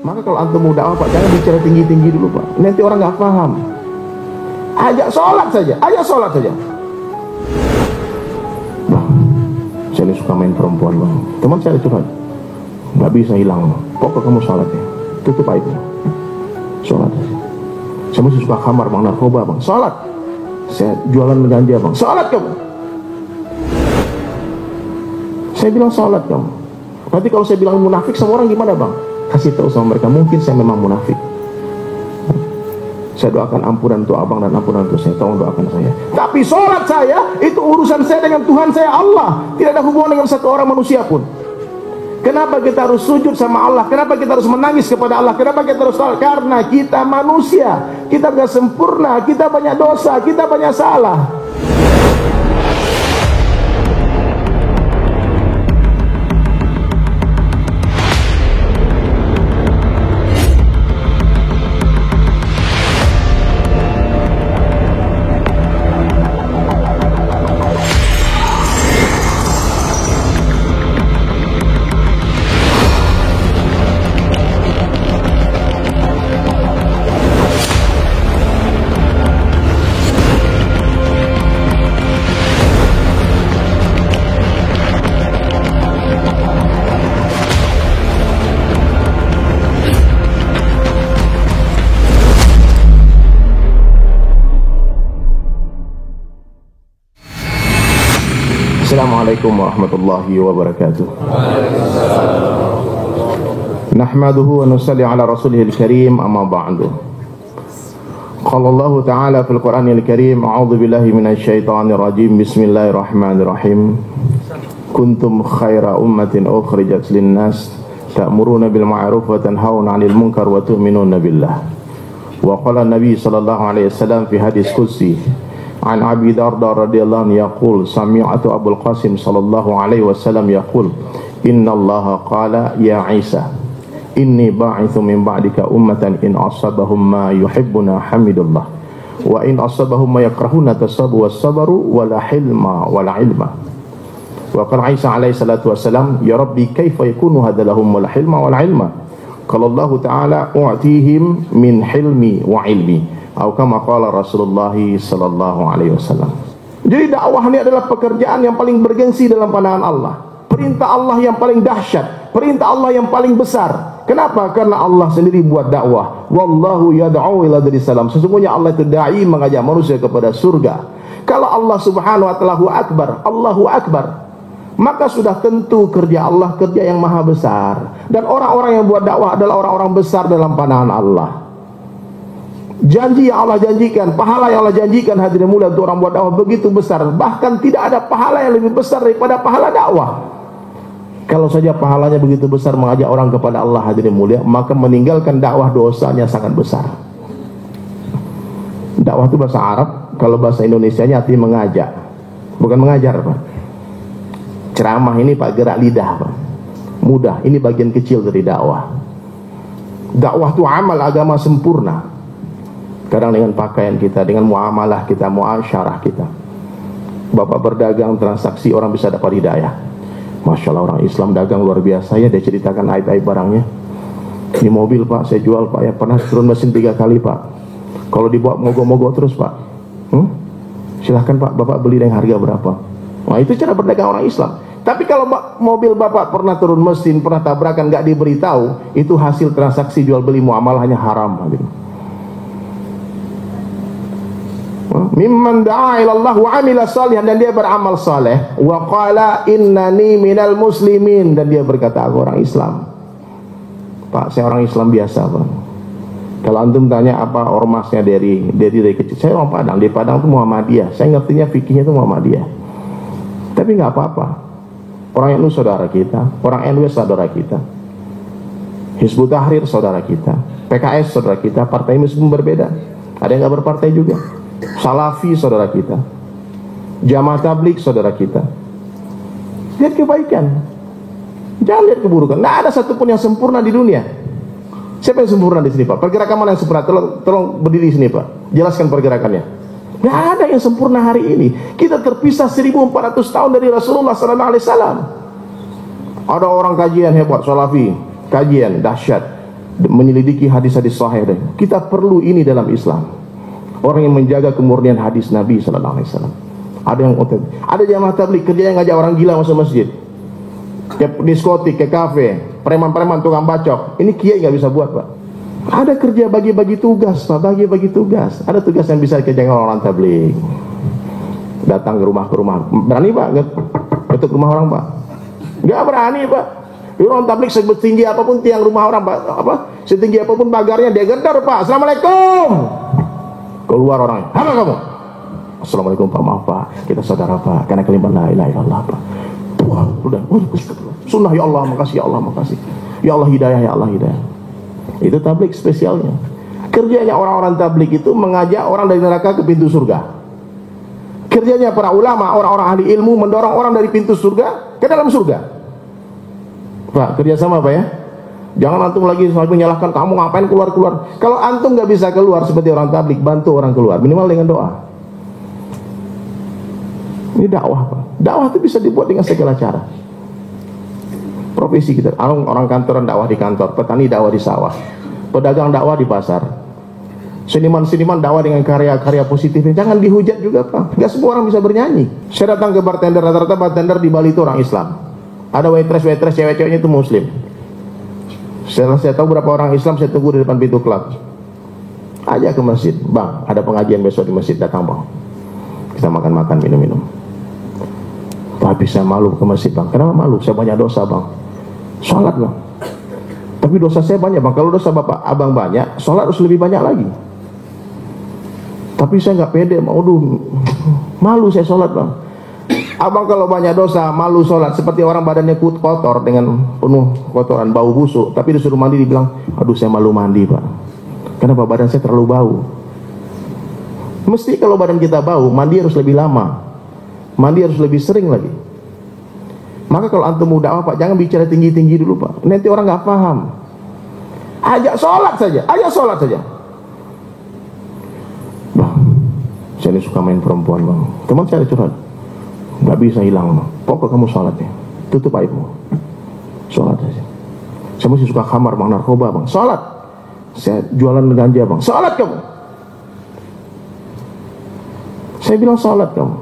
Maka kalau antum mau dakwah Pak, jangan bicara tinggi-tinggi dulu Pak, nanti orang nggak paham. Ajak sholat saja, ajak sholat saja. Bang, saya ini suka main perempuan bang. Teman saya curhat, nggak bisa hilang bang. Pokoknya kamu sholat ya, tutup aibnya, sholat. Saya masih suka kamar bang, narkoba bang, sholat. Saya jualan ganja bang, sholat kamu. Saya bilang sholat kamu. Nanti kalau saya bilang munafik sama orang gimana bang? Kasih tahu sama mereka, mungkin saya memang munafik. Saya doakan ampunan untuk abang dan ampunan untuk saya. Tolong doakan saya. Tapi sholat saya itu urusan saya dengan Tuhan saya Allah. Tidak ada hubungan dengan satu orang manusia pun. Kenapa kita harus sujud sama Allah? Kenapa kita harus menangis kepada Allah? Kenapa kita harus sholat? Karena kita manusia. Kita gak sempurna. Kita banyak dosa. Kita banyak salah. Assalamualaikum warahmatullahi wabarakatuh. Nahmaduhu wa nusalli ala rasulihil karim, amma ba'du. Qala Allah ta'ala fil Qur'anil karim, a'udzu billahi minasy syaithanir rajim. Bismillahirrahmanirrahim. Kuntum khaira ummatin ukhrijat lin-nas ta'muruna bil ma'ruf wa tanhauna 'anil munkar wa tu'minuna billah. Wa qala an-nabi sallallahu alaihi wasallam fi hadis qudsi عن أبي درداء رضي الله عنه يقول سمعت أبو القاسم صلى الله عليه وسلم يقول إن الله قال يا عيسى إني باعث من بعدك أمة إن أصابهم ما يحبنا حمد الله وإن أصابهم ما يكرهون تصابوا والصبروا ولا حلم ولا علم. وقال عيسى عليه الصلاة والسلام يا ربي كيف يكون هذا لهم ولا حلم ولا علم. قال الله تعالى أعطيهم من حلمي وعلمي atau kama qala Rasulullah sallallahu alaihi wasallam. Jadi dakwah ini adalah pekerjaan yang paling bergengsi dalam pandangan Allah. Perintah Allah yang paling dahsyat, perintah Allah yang paling besar. Kenapa? Karena Allah sendiri buat dakwah. Wallahu yad'u ila daris salam. Sesungguhnya Allah itu dai, mengajak manusia kepada surga. Kalau Allah Subhanahu wa ta'ala Allahu akbar, maka sudah tentu kerja Allah kerja yang maha besar. Dan orang-orang yang buat dakwah adalah orang-orang besar dalam pandangan Allah. Janji yang Allah janjikan, pahala yang Allah janjikan hadirin mulia untuk orang buat dakwah begitu besar. Bahkan tidak ada pahala yang lebih besar daripada pahala dakwah. Kalau saja pahalanya begitu besar mengajak orang kepada Allah hadirin mulia, maka meninggalkan dakwah dosanya sangat besar. Dakwah itu bahasa Arab, kalau bahasa Indonesianya artinya mengajak, bukan mengajar Pak. Ceramah ini Pak gerak lidah Pak, mudah, ini bagian kecil dari dakwah. Dakwah itu amal agama sempurna. Kadang dengan pakaian kita, dengan muamalah kita, muasyarah kita. Bapak berdagang, transaksi, orang bisa dapat hidayah. Masya Allah, orang Islam dagang luar biasa ya. Dia ceritakan aib-aib barangnya. Ini mobil Pak, saya jual Pak ya, pernah turun mesin 3 kali Pak. Kalau dibawa mogok-mogok terus Pak. Silahkan Pak, Bapak beli dengan harga berapa. Nah itu cara berdagang orang Islam. Tapi kalau mobil Bapak pernah turun mesin, pernah tabrakan, gak diberitahu, itu hasil transaksi jual beli muamalahnya haram gitu. Mimman da'a ilallah wa amila salihan, dan dia beramal saleh. Wa qala innani minal muslimin, dan dia berkata aku orang Islam. Pak, saya orang Islam biasa Pak. Kalau antum tanya apa ormasnya dari kecil, saya orang Padang. Di Padang itu Muhammadiyah. Saya ngertinya fikihnya itu Muhammadiyah. Tapi nggak apa-apa. Orang NU saudara kita, orang NW saudara kita, Hizbut Tahrir saudara kita, PKS saudara kita, partai meskipun berbeda. Ada yang nggak berpartai juga. Salafi saudara kita, Jamaah Tabligh saudara kita. Lihat kebaikan, jangan lihat keburukan. Nggak ada satupun yang sempurna di dunia. Siapa yang sempurna di sini Pak? Pergerakan mana yang sempurna? Tolong berdiri sini Pak, jelaskan pergerakannya. Nggak ada yang sempurna hari ini. Kita terpisah 1400 tahun dari Rasulullah sallallahu alaihi wasallam. Ada orang kajian hebat, Salafi, kajian dahsyat. menyelidiki hadis-hadis sahih. Kita perlu ini dalam Islam. Orang yang menjaga kemurnian hadis Nabi sallallahu alaihi wasallam. Ada yang otentik. Ada jamaah tabligh kerjanya ngajak orang gila masuk masjid. Ke diskotik, ke kafe, preman-preman tukang bacok. Ini kiai nggak bisa buat, Pak. Ada kerja bagi-bagi tugas, Pak, bagi-bagi tugas. Ada tugas yang bisa dikerjakan orang tabligh. Datang ke rumah, berani, Pak, ketuk rumah orang, Pak? Nggak berani, Pak. Orang tabligh setinggi apapun tiang rumah orang, Pak, setinggi apapun pagarnya dia gedor, Pak. Assalamualaikum. Keluar orangnya, apa kamu? Assalamualaikum, Pak, maaf, Pak, kita saudara, Pak, karena kalimat la ilaha illallah, Pak. Wah, udah, sunnah, ya Allah, makasih, ya Allah, makasih. Ya Allah hidayah, ya Allah hidayah. Itu tabligh spesialnya. Kerjanya orang-orang tabligh itu mengajak orang dari neraka ke pintu surga. Kerjanya para ulama, orang-orang ahli ilmu mendorong orang dari pintu surga ke dalam surga. Pak, kerjasama, Pak, ya. Jangan antum lagi menyalahkan kamu ngapain keluar-keluar. Kalau antum nggak bisa keluar seperti orang tabligh, bantu orang keluar minimal dengan doa. Ini dakwah, Pak. Dakwah itu bisa dibuat dengan segala cara. Profesi kita, orang kantoran dakwah di kantor, petani dakwah di sawah, pedagang dakwah di pasar, seniman-seniman dakwah dengan karya-karya positif. Jangan dihujat juga, Pak. Gak semua orang bisa bernyanyi. Saya datang ke bartender, rata-rata bartender di Bali itu orang Islam. Ada waitress cewek-ceweknya itu Muslim. Saya tahu berapa orang Islam, saya tunggu di depan pintu klub. Ajak ke masjid, Bang, ada pengajian besok di masjid, datang, Bang. Kita makan-makan, minum-minum. Tapi saya malu ke masjid, Bang. Kenapa malu? Saya banyak dosa, Bang. Sholat, Bang. Tapi dosa saya banyak, Bang. Kalau dosa bapak abang banyak, sholat harus lebih banyak lagi. Tapi saya nggak pede, malu saya sholat, Bang. Abang kalau banyak dosa, malu sholat, seperti orang badannya kotor dengan penuh kotoran, bau busuk, tapi disuruh mandi dibilang, aduh saya malu mandi, Pak. Kenapa? Badan saya terlalu bau. Mesti kalau badan kita bau, mandi harus lebih lama, mandi harus lebih sering lagi. Maka kalau antum mau dakwah, Pak, jangan bicara tinggi-tinggi dulu, Pak. Nanti orang nggak paham. Ajak sholat saja, Bang, saya ini suka main perempuan, Bang. Teman saya curhat, nggak bisa hilang, Bang. Pokok kamu sholat ya, tutup aibmu, sholat saja. Saya masih suka khamar, Bang, narkoba, Bang. Sholat. Saya jualan ganja, Bang. Sholat kamu. Saya bilang sholat kamu.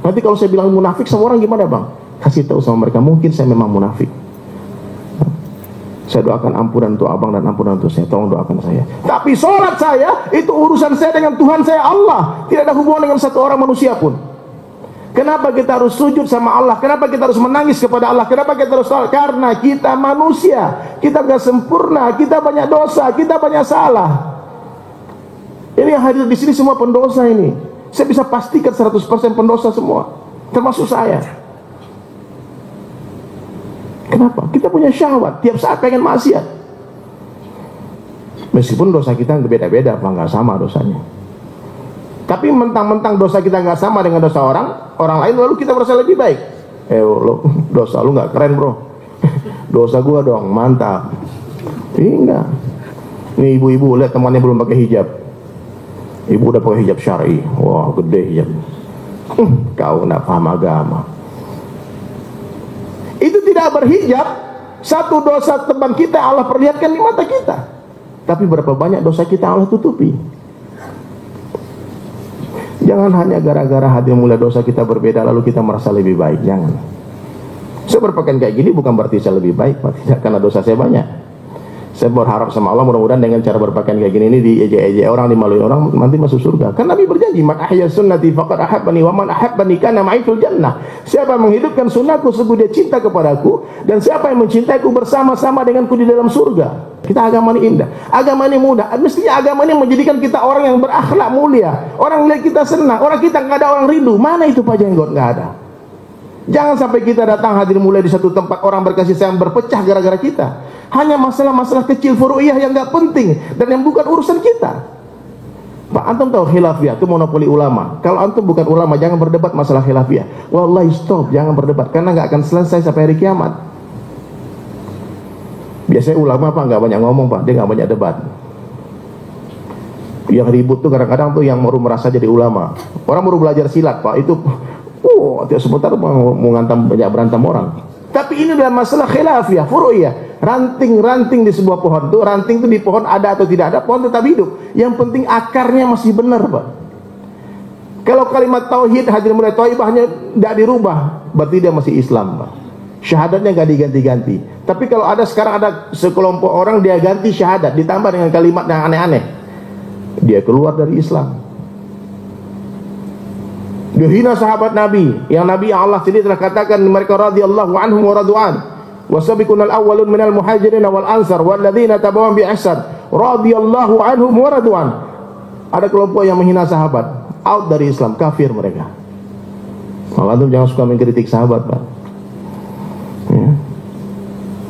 Nanti kalau saya bilang munafik sama orang gimana, Bang? Kasih tahu sama mereka, mungkin saya memang munafik. Saya doakan ampunan untuk abang dan ampunan untuk saya. Tolong doakan saya. Tapi sholat saya itu urusan saya dengan Tuhan saya Allah. Tidak ada hubungan dengan satu orang manusia pun. Kenapa kita harus sujud sama Allah? Kenapa kita harus menangis kepada Allah? Kenapa kita harus sholat? Karena kita manusia, kita gak sempurna, kita banyak dosa, kita banyak salah. Ini yang hadir di sini semua pendosa ini. Saya bisa pastikan 100% pendosa semua, termasuk saya. Kenapa? Kita punya syahwat, tiap saat pengen maksiat. Meskipun dosa kita beda-beda, Pak, nggak sama dosanya. Tapi mentang-mentang dosa kita nggak sama dengan dosa orang lain, lalu kita merasa lebih baik. Dosa lu nggak keren, bro. Dosa gua dong, mantap. Enggak. Ini ibu-ibu lihat temannya belum pakai hijab. Ibu udah pakai hijab syar'i. Wah, gede hijab. Kau nggak paham agama. Itu tidak berhijab, satu dosa teman kita Allah perlihatkan di mata kita. Tapi berapa banyak dosa kita Allah tutupi. Jangan hanya gara-gara hadir mulai dosa kita berbeda lalu kita merasa lebih baik. Jangan. Saya berpakaian kayak gini bukan berarti saya lebih baik, Pak. Tidak, karena dosa saya banyak. Saya berharap sama Allah mudah-mudahan dengan cara berpakaian kayak gini ini diejek-ejek orang, dimaluin orang, nanti masuk surga. Kan Nabi berjanji, "Man ahya sunnati faqad ahabbani wa man ahabbani kana ma'i fil jannah." Siapa yang menghidupkan sunnahku sungguh dia cinta kepadaku, dan siapa yang mencintaiku bersama-sama denganku di dalam surga. Kita agama ini indah, agama ini mudah. Mestinya agama ini menjadikan kita orang yang berakhlak mulia. Orang lihat kita senang, orang kita nggak ada orang rindu. Mana itu Pak Jenggot? Nggak ada. Jangan sampai kita datang hadir mulai di satu tempat orang berkasih sayang berpecah gara-gara kita. Hanya masalah-masalah kecil furu'iyah yang gak penting dan yang bukan urusan kita. Pak, antum tahu khilafiyah itu monopoli ulama. Kalau antum bukan ulama, jangan berdebat masalah khilafiyah. Wallahi stop, jangan berdebat karena gak akan selesai sampai hari kiamat. Biasanya ulama, Pak, gak banyak ngomong, Pak. Dia gak banyak debat. Yang ribut tuh kadang-kadang tuh yang baru merasa jadi ulama. Orang baru belajar silat, Pak, itu tiap sebentar mau ngantam, banyak berantem orang. Tapi ini adalah masalah khilafiyah, furu'iyah. Ranting-ranting di sebuah pohon tuh, ranting itu di pohon ada atau tidak ada, pohon tetap hidup. Yang penting akarnya masih benar, Pak. Kalau kalimat tauhid hadirin mulai thayyibahnya tidak dirubah, berarti dia masih Islam, Pak. Syahadatnya nggak diganti-ganti. Tapi kalau ada sekarang ada sekelompok orang dia ganti syahadat ditambah dengan kalimat yang aneh-aneh, dia keluar dari Islam. Dia hina sahabat Nabi, yang Nabi Allah sendiri telah katakan mereka radhiyallahu anhum wa radu'an. Wasabiqunal awwalun minal muhajirin wal ansar walladzina tabawwa'u bi ihsan radhiyallahu anhum wa radu'an. Ada kelompok yang menghina sahabat, out dari Islam, kafir mereka. Malah jangan suka mengkritik sahabat, Pak. Ya.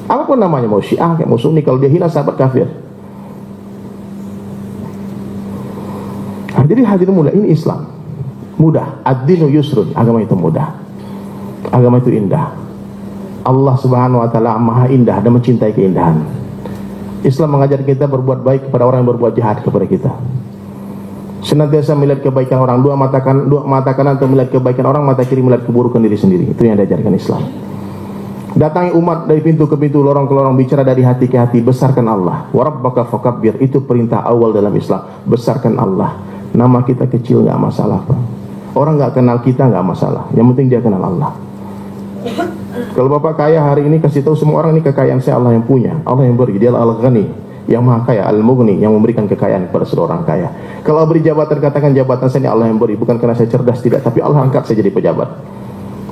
Apapun namanya, mau Syiah kayak mau Sunni, kalau dia hina sahabat kafir. Nah, jadi hadirin mulia, ini Islam mudah. Ad-dinu yusrun, agama itu mudah, agama itu indah. Allah Subhanahu wa taala Maha indah dan mencintai keindahan. Islam mengajar kita berbuat baik kepada orang yang berbuat jahat kepada kita. Senantiasa melihat kebaikan orang, dua mata kanan untuk melihat kebaikan orang, mata kiri melihat keburukan diri sendiri. Itu yang diajarkan Islam. Datangi umat dari pintu ke pintu, lorong ke lorong, bicara dari hati ke hati, besarkan Allah. Wa rabbaka fakabbir, itu perintah awal dalam Islam. Besarkan Allah. Nama kita kecil nggak masalah, Pak. Orang nggak kenal kita nggak masalah. Yang penting dia kenal Allah. Kalau Bapak kaya hari ini, kasih tahu semua orang, ini kekayaan saya, Allah yang punya, Allah yang beri. Dia Al-Ghani, yang maha kaya, Al-Mughni, yang memberikan kekayaan kepada seorang kaya. Kalau beri jabatan, katakan jabatan saya ini Allah yang beri, bukan karena saya cerdas, tidak, tapi Allah angkat saya jadi pejabat.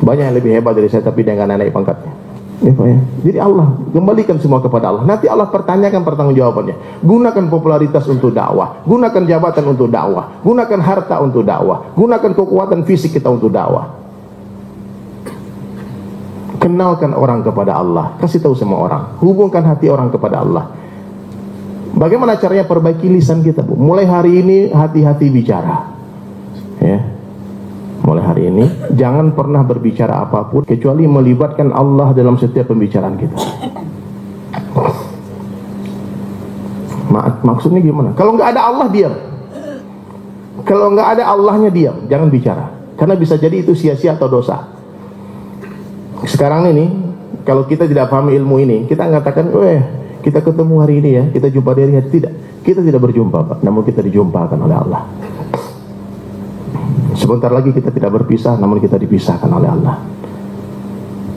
Banyak yang lebih hebat dari saya, tapi dia nggak naik pangkatnya. Ya, Pak, ya. Jadi Allah kembalikan semua kepada Allah. Nanti Allah pertanyakan pertanggungjawabannya. Gunakan popularitas untuk dakwah, gunakan jabatan untuk dakwah, gunakan harta untuk dakwah, gunakan kekuatan fisik kita untuk dakwah. Kenalkan orang kepada Allah, kasih tahu semua orang, hubungkan hati orang kepada Allah. Bagaimana caranya perbaiki lisan kita, Bu? Mulai hari ini hati-hati bicara, ya. Mulai hari ini jangan pernah berbicara apapun kecuali melibatkan Allah dalam setiap pembicaraan kita. Maksudnya gimana? Kalau nggak ada Allah, diam. Kalau nggak ada Allahnya, diam, jangan bicara, karena bisa jadi itu sia-sia atau dosa. Sekarang ini, kalau kita tidak paham ilmu ini, kita mengatakan, kita ketemu hari ini ya, kita jumpa hari ini. Tidak, kita tidak berjumpa, Pak, namun kita dijumpakan oleh Allah. Sebentar lagi kita tidak berpisah, namun kita dipisahkan oleh Allah.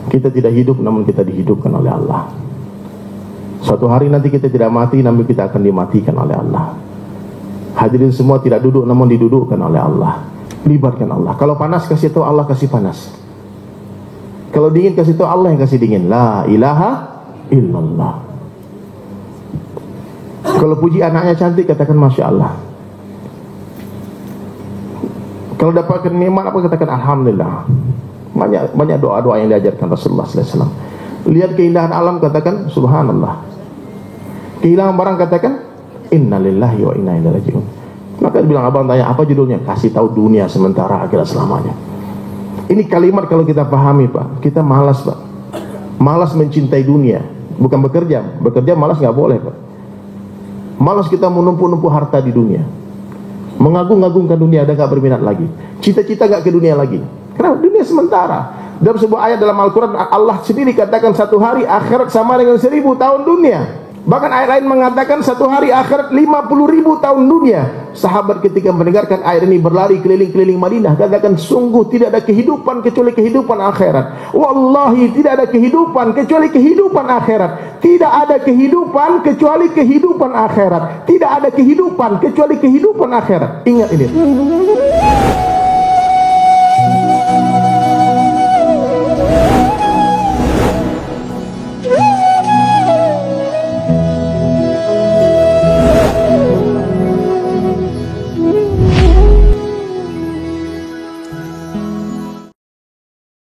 Kita tidak hidup, namun kita dihidupkan oleh Allah. Suatu hari nanti kita tidak mati, namun kita akan dimatikan oleh Allah. Hadirin semua tidak duduk, namun didudukkan oleh Allah. Libatkan Allah. Kalau panas, kasih tahu Allah kasih panas. Kalau dingin, kasih tahu Allah yang kasih dingin. La ilaha illallah. Kalau puji anaknya cantik, katakan Masya Allah. Kalau dapatkan nikmat apa, katakan Alhamdulillah. Banyak doa-doa yang diajarkan Rasulullah SAW. Lihat keindahan alam, katakan Subhanallah. Kehilangan barang, katakan Innalillahi wa inna ilaihi raji'un. Maka bilang, abang tanya apa judulnya? Kasih tahu dunia sementara, akhirat selamanya. Ini kalimat kalau kita pahami, Pak, kita malas, Pak. Malas mencintai dunia, bukan bekerja. Bekerja malas nggak boleh, Pak. Malas kita menumpuk-numpuk harta di dunia, mengagung-agungkan dunia dan nggak berminat lagi. Cita-cita nggak ke dunia lagi. Karena dunia sementara. Dalam sebuah ayat dalam Al-Quran, Allah sendiri katakan satu hari akhirat sama dengan 1000 tahun dunia. Bahkan ayat lain mengatakan satu hari akhirat 50.000 tahun dunia. Sahabat ketika mendengarkan ayat ini berlari keliling-keliling Madinah, katakan sungguh tidak ada kehidupan kecuali kehidupan akhirat. Wallahi tidak ada kehidupan kecuali kehidupan akhirat. Tidak ada kehidupan kecuali kehidupan akhirat. Tidak ada kehidupan kecuali kehidupan akhirat. Ingat ini.